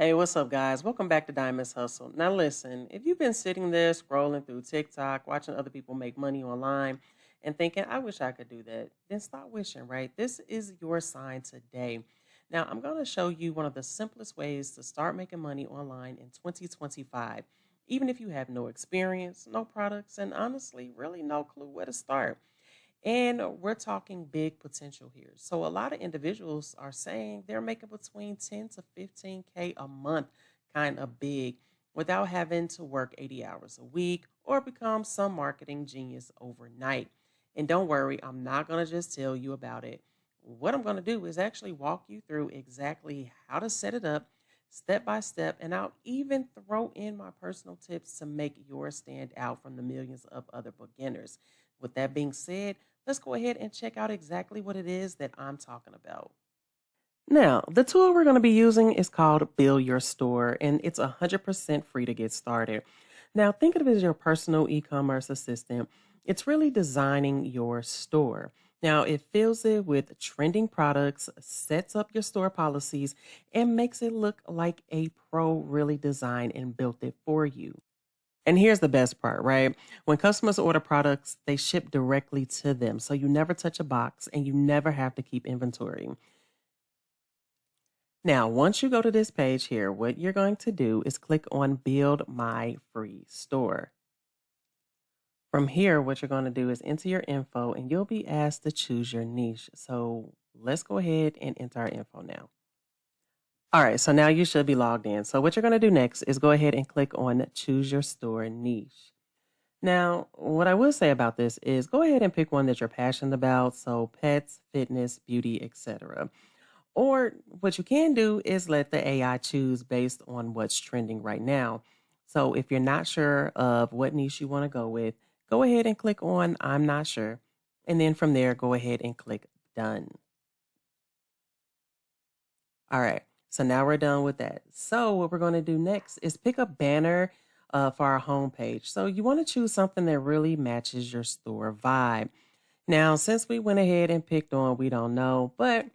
Hey, what's up, guys? Welcome back to Diamond's Hustle. Now, listen, if you've been sitting there scrolling through TikTok, watching other people make money online, and thinking, I wish I could do that, then stop wishing, right? This is your sign today. Now, I'm going to show you one of the simplest ways to start making money online in 2025, even if you have no experience, no products, and honestly, really no clue where to start. And we're talking big potential here. So a lot of individuals are saying they're making between 10 to 15K a month, kind of big, without having to work 80 hours a week or become some marketing genius overnight. And don't worry, I'm not going to just tell you about it. What I'm going to do is actually walk you through exactly how to set it up step by step, and I'll even throw in my personal tips to make yours stand out from the millions of other beginners. With that being said, let's go ahead and check out exactly what it is that I'm talking about. Now, the tool we're going to be using is called Build Your Store, and it's 100% free to get started. Now, think of it as your personal e commerce assistant. It's really designing your store. Now, it fills it with trending products, sets up your store policies, and makes it look like a pro really designed and built it for you. And here's the best part, right? When customers order products, they ship directly to them. So you never touch a box and you never have to keep inventory. Now, once you go to this page here, what you're going to do is click on Build My Free Store. From here, what you're going to do is enter your info and you'll be asked to choose your niche. So let's go ahead and enter our info now. All right, so now you should be logged in. So what you're going to do next is go ahead and click on Choose Your Store Niche. Now, what I will say about this is go ahead and pick one that you're passionate about, so pets, fitness, beauty, etc. Or what you can do is let the AI choose based on what's trending right now. So if you're not sure of what niche you want to go ahead and click on I'm not sure. And then from there, go ahead and click done. All right. So now we're done with that. So what we're going to do next is pick a banner for our homepage. So you want to choose something that really matches your store vibe. Now, since we went ahead and picked on we don't know, but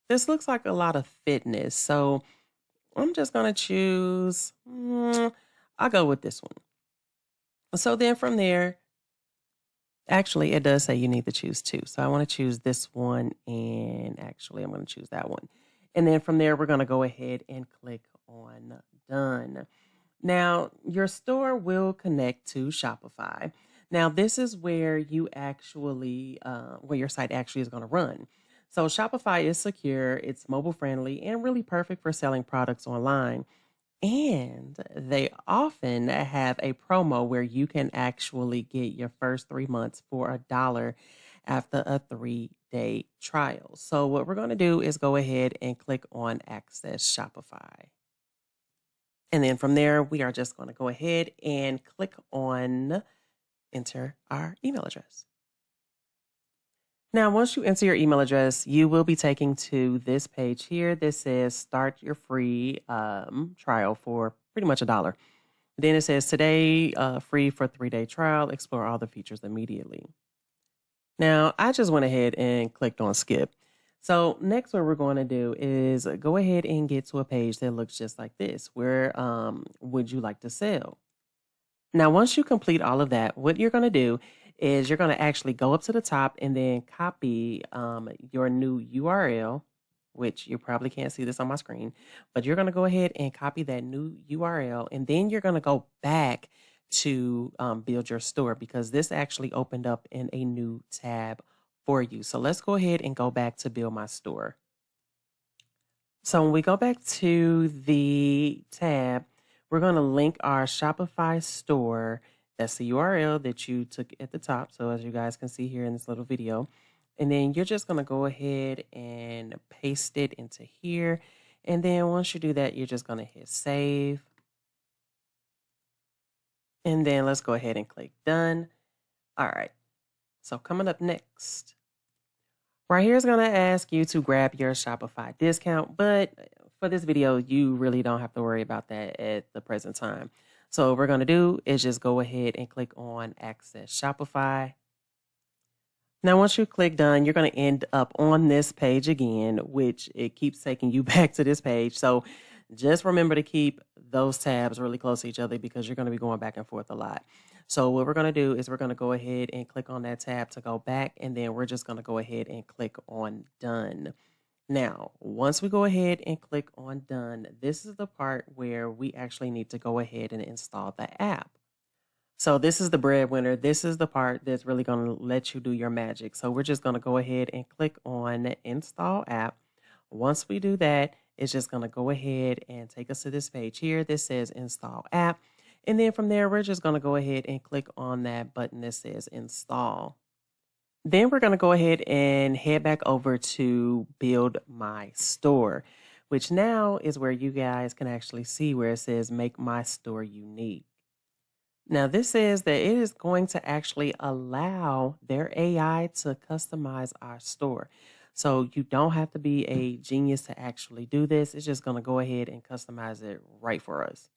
this looks like a lot of fitness. So I'm just going to choose, I'll go with this one. So then from there, actually, it does say you need to choose two. So I want to choose this one, and actually, I'm going to choose that one. And then from there, we're going to go ahead and click on done. Now, your store will connect to Shopify. Now, this is where you actually, where your site actually is going to run. So Shopify is secure, it's mobile friendly, and really perfect for selling products online. And they often have a promo where you can actually get your first 3 months for $1 after a 3-day trial. So, what we're going to do is go ahead and click on Access Shopify. And then from there, we are just going to go ahead and click on Enter our email address. Now, once you enter your email address, you will be taken to this page here that says start your free trial for pretty much $1. Then it says today, free for 3-day trial, explore all the features immediately. Now, I just went ahead and clicked on skip. So next what we're going to do is go ahead and get to a page that looks just like this. Where would you like to sell? Now, once you complete all of that, what you're going to do is you're going to actually go up to the top and then copy your new URL, which you probably can't see this on my screen, but you're going to go ahead and copy that new URL, and then you're going to go back to build your store because this actually opened up in a new tab for you. So let's go ahead and go back to build my store. So when we go back to the tab, we're going to link our Shopify store. That's the URL that you took at the top. So as you guys can see here in this little video, and then you're just going to go ahead and paste it into here. And then once you do that, you're just going to hit save. And then let's go ahead and click done. All right. So coming up next, right here is going to ask you to grab your Shopify discount, but for this video, you really don't have to worry about that at the present time. So what we're going to do is just go ahead and click on Access Shopify. Now, once you click done, you're going to end up on this page again, which it keeps taking you back to this page. So Just remember to keep those tabs really close to each other because you're going to be going back and forth a lot. So what we're going to do is we're going to go ahead and click on that tab to go back, and then we're just going to go ahead and click on done. Now, once we go ahead and click on done, this is the part where we actually need to go ahead and install the app. So this is the breadwinner. This is the part that's really going to let you do your magic. So we're just going to go ahead and click on install app. Once we do that, it's just going to go ahead and take us to this page here that says install app. And then from there, we're just going to go ahead and click on that button that says install. Then we're going to go ahead and head back over to build my store, which now is where you guys can actually see where it says make my store unique. Now, this says that it is going to actually allow their AI to customize our store. So you don't have to be a genius to actually do this. It's just going to go ahead and customize it right for us.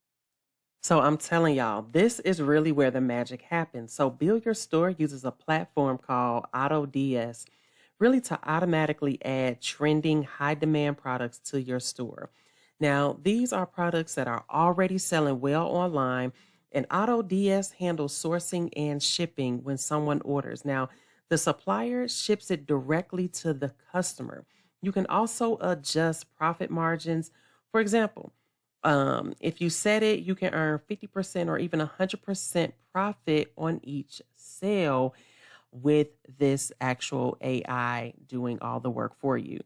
So I'm telling y'all, this is really where the magic happens. So Build Your Store uses a platform called AutoDS really to automatically add trending high demand products to your store. Now, these are products that are already selling well online, and AutoDS handles sourcing and shipping when someone orders. Now, the supplier ships it directly to the customer. You can also adjust profit margins. For example, if you set it, you can earn 50% or even 100% profit on each sale with this actual AI doing all the work for you.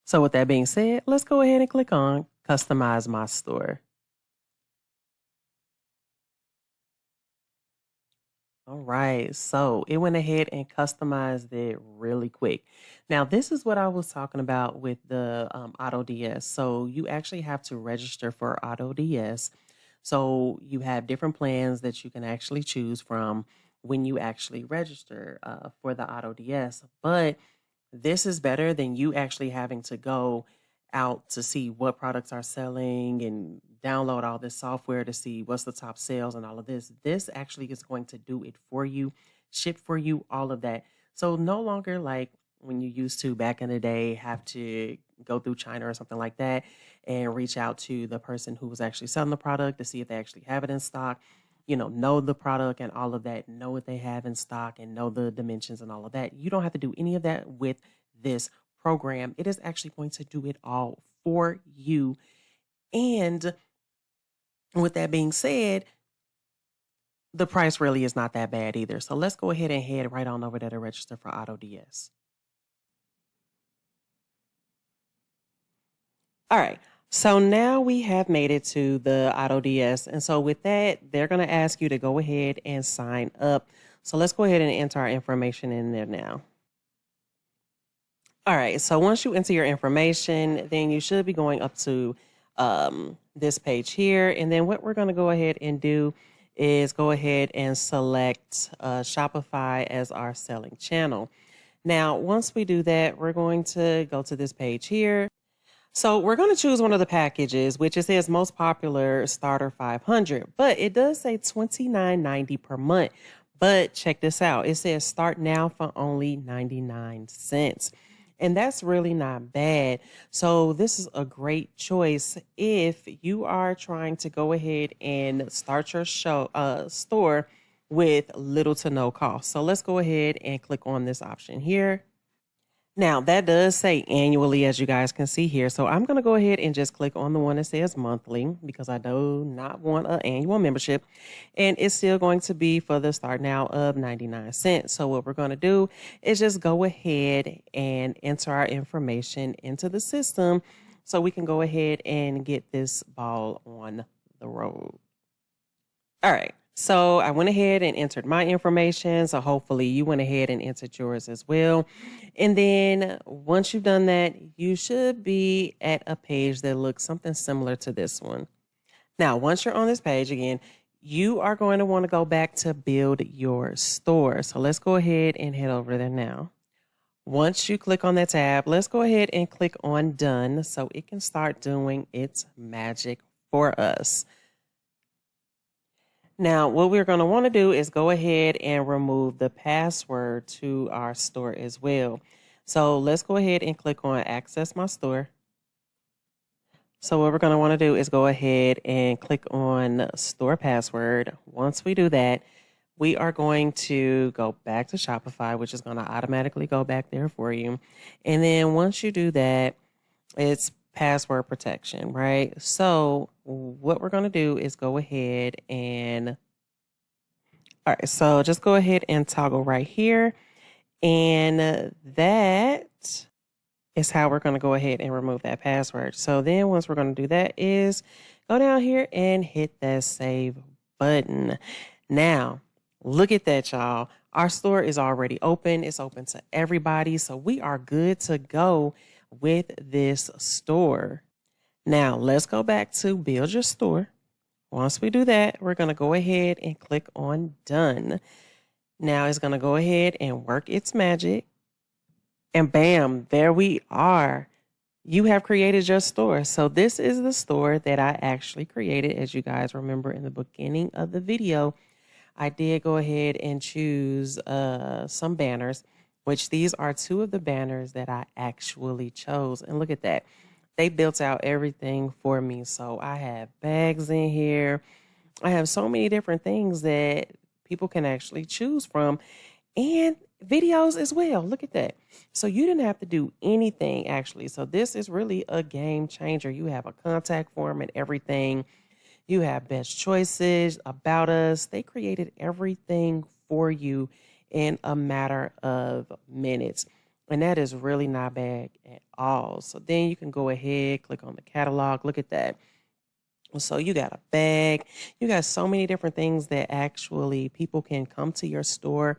So with that being said, let's go ahead and click on Customize My Store. All right, so it went ahead and customized it really quick. Now, this is what I was talking about with the AutoDS. So you actually have to register for AutoDS. So you have different plans that you can actually choose from when you actually register for the AutoDS. But this is better than you actually having to go out to see what products are selling and download all this software to see what's the top sales and all of this. This actually is going to do it for you, ship for you, all of that. So no longer like when you used to back in the day have to go through China or something like that and reach out to the person who was actually selling the product to see if they actually have it in stock, know the product and all of that, know what they have in stock and know the dimensions and all of that. You don't have to do any of that with this program. It is actually going to do it all for you. And with that being said, the price really is not that bad either. So let's go ahead and head right on over there to register for AutoDS. All right. So now we have made it to the AutoDS. And so with that, they're going to ask you to go ahead and sign up. So let's go ahead and enter our information in there now. All right. So once you enter your information, then you should be going up to this page here. And then what we're going to go ahead and do is go ahead and select Shopify as our selling channel. Now, once we do that, we're going to go to this page here. So we're going to choose one of the packages, which it says most popular starter 500, but it does say $29.90 per month. But check this out. It says start now for only 99 cents. And that's really not bad. So this is a great choice if you are trying to go ahead and start your store with little to no cost. So let's go ahead and click on this option here. Now, that does say annually, as you guys can see here. So I'm going to go ahead and just click on the one that says monthly because I do not want an annual membership. And it's still going to be for the start now of 99 cents. So what we're going to do is just go ahead and enter our information into the system so we can go ahead and get this ball on the road. All right. So I went ahead and entered my information. So hopefully you went ahead and entered yours as well. And then once you've done that, you should be at a page that looks something similar to this one. Now, once you're on this page again, you are going to want to go back to build your store. So let's go ahead and head over there now. Once you click on that tab, let's go ahead and click on done so it can start doing its magic for us. Now, what we're going to want to do is go ahead and remove the password to our store as well. So let's go ahead and click on Access My Store. So what we're going to want to do is go ahead and click on store password. Once we do that, we are going to go back to Shopify, which is going to automatically go back there for you. And then once you do that, it's password protection, right? So what we're going to do is go ahead and, all right, so just go ahead and toggle right here. And that is how we're going to go ahead and remove that password. So then once we're going to do that is go down here and hit that save button. Now, look at that, y'all. Our store is already open. It's open to everybody. So we are good to go with this store. Now, let's go back to build your store. Once we do that, we're going to go ahead and click on done. Now it's going to go ahead and work its magic. And bam, there we are. You have created your store. So this is the store that I actually created. As you guys remember in the beginning of the video, I did go ahead and choose some banners, which these are two of the banners that I actually chose. And look at that. They built out everything for me. So I have bags in here. I have so many different things that people can actually choose from, and videos as well. Look at that. So you didn't have to do anything actually. So this is really a game changer. You have a contact form and everything. You have best choices, about us. They created everything for you in a matter of minutes. And that is really not bad at all. So then you can go ahead, click on the catalog. Look at that. So you got a bag. You got so many different things that actually people can come to your store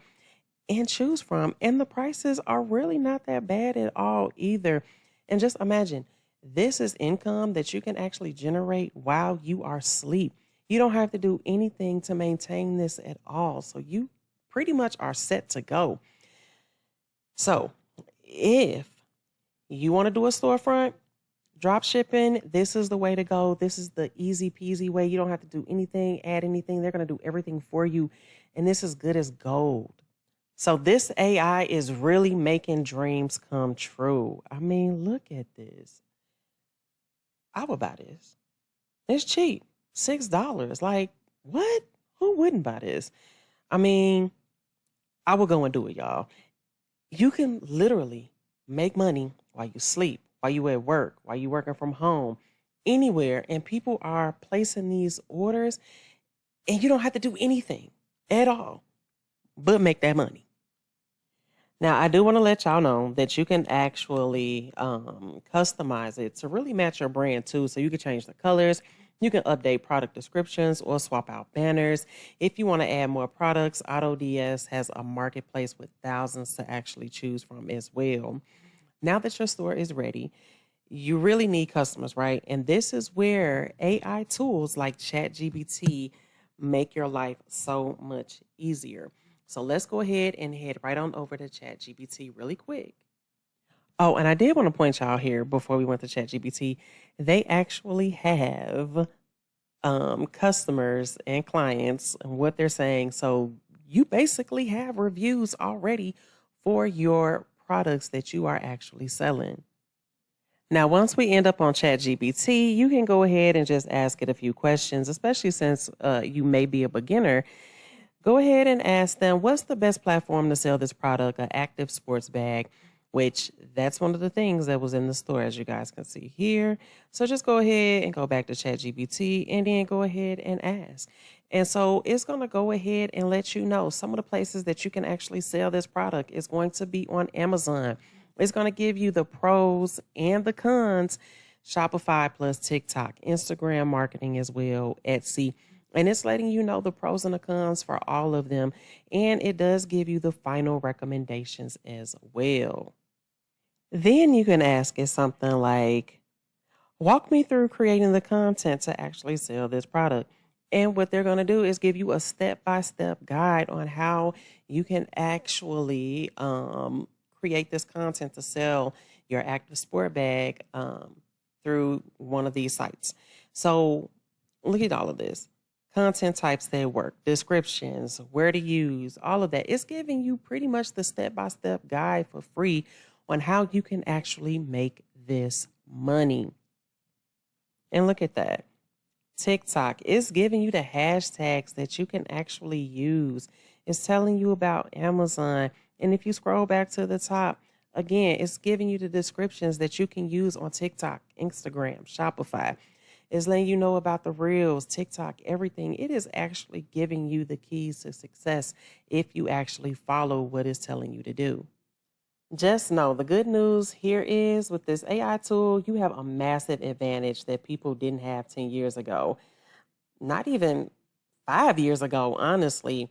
and choose from. And the prices are really not that bad at all either. And just imagine, this is income that you can actually generate while you are asleep. You don't have to do anything to maintain this at all. So you pretty much are set to go. So if you want to do a storefront, drop shipping, this is the way to go. This is the easy peasy way. You don't have to do anything, add anything. They're going to do everything for you. And this is good as gold. So this AI is really making dreams come true. I mean, look at this. I would buy this. It's cheap. $6. Like, what? Who wouldn't buy this? I mean, I would go and do it, y'all. You can literally make money while you sleep, while you at work, while you working from home, anywhere. And people are placing these orders and you don't have to do anything at all but make that money. Now, I do want to let y'all know that you can actually customize it to really match your brand too. So you can change the colors, you can update product descriptions or swap out banners. If you want to add more products, AutoDS has a marketplace with thousands to actually choose from as well. Now that your store is ready, you really need customers, right? And this is where AI tools like ChatGPT make your life so much easier. So let's go ahead and head right on over to ChatGPT really quick. Oh, and I did want to point y'all here before we went to ChatGPT, they actually have customers and clients and what they're saying. So you basically have reviews already for your products that you are actually selling. Now, once we end up on ChatGPT, you can go ahead and just ask it a few questions, especially since you may be a beginner. Go ahead and ask them, what's the best platform to sell this product, an active sports bag, which that's one of the things that was in the store, as you guys can see here. So just go ahead and go back to ChatGPT and then go ahead and ask. And so it's going to go ahead and let you know some of the places that you can actually sell this product is going to be on Amazon. It's going to give you the pros and the cons, Shopify plus TikTok, Instagram marketing as well, Etsy. And it's letting you know the pros and the cons for all of them. And it does give you the final recommendations as well. Then you can ask it something like, walk me through creating the content to actually sell this product. And what they're going to do is give you a step-by-step guide on how you can actually create this content to sell your active sport bag through one of these sites. So look at all of this. Content types that work, descriptions, where to use, all of that. It's giving you pretty much the step-by-step guide for free on how you can actually make this money. And look at that. TikTok is giving you the hashtags that you can actually use. It's telling you about Amazon. And if you scroll back to the top, again, it's giving you the descriptions that you can use on TikTok, Instagram, Shopify. It's letting you know about the reels, TikTok, everything. It is actually giving you the keys to success if you actually follow what it's telling you to do. Just know the good news here is with this AI tool, you have a massive advantage that people didn't have 10 years ago, not even 5 years ago, honestly.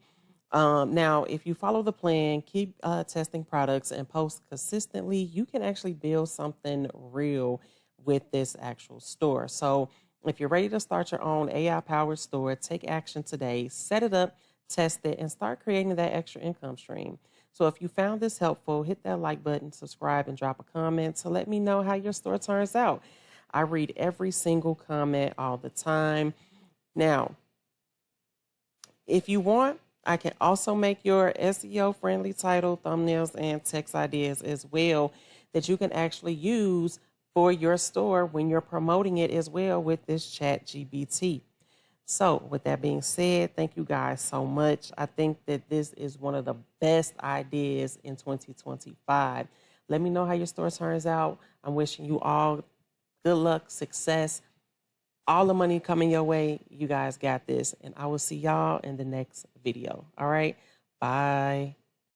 Now, if you follow the plan, keep testing products and post consistently, you can actually build something real with this actual store. So, if you're ready to start your own AI powered store, take action today, set it up, test it, and start creating that extra income stream. So, if you found this helpful, hit that like button, subscribe, and drop a comment to let me know how your store turns out. I read every single comment all the time. Now, if you want, I can also make your SEO friendly title, thumbnails, and text ideas as well that you can actually use for your store when you're promoting it as well with this chat GBT. So, with that being said, thank you guys so much. I think that this is one of the best ideas in 2025. Let me know how your store turns out. I'm wishing you all good luck, success, all the money coming your way. You guys got this. And I will see y'all in the next video. All right. Bye.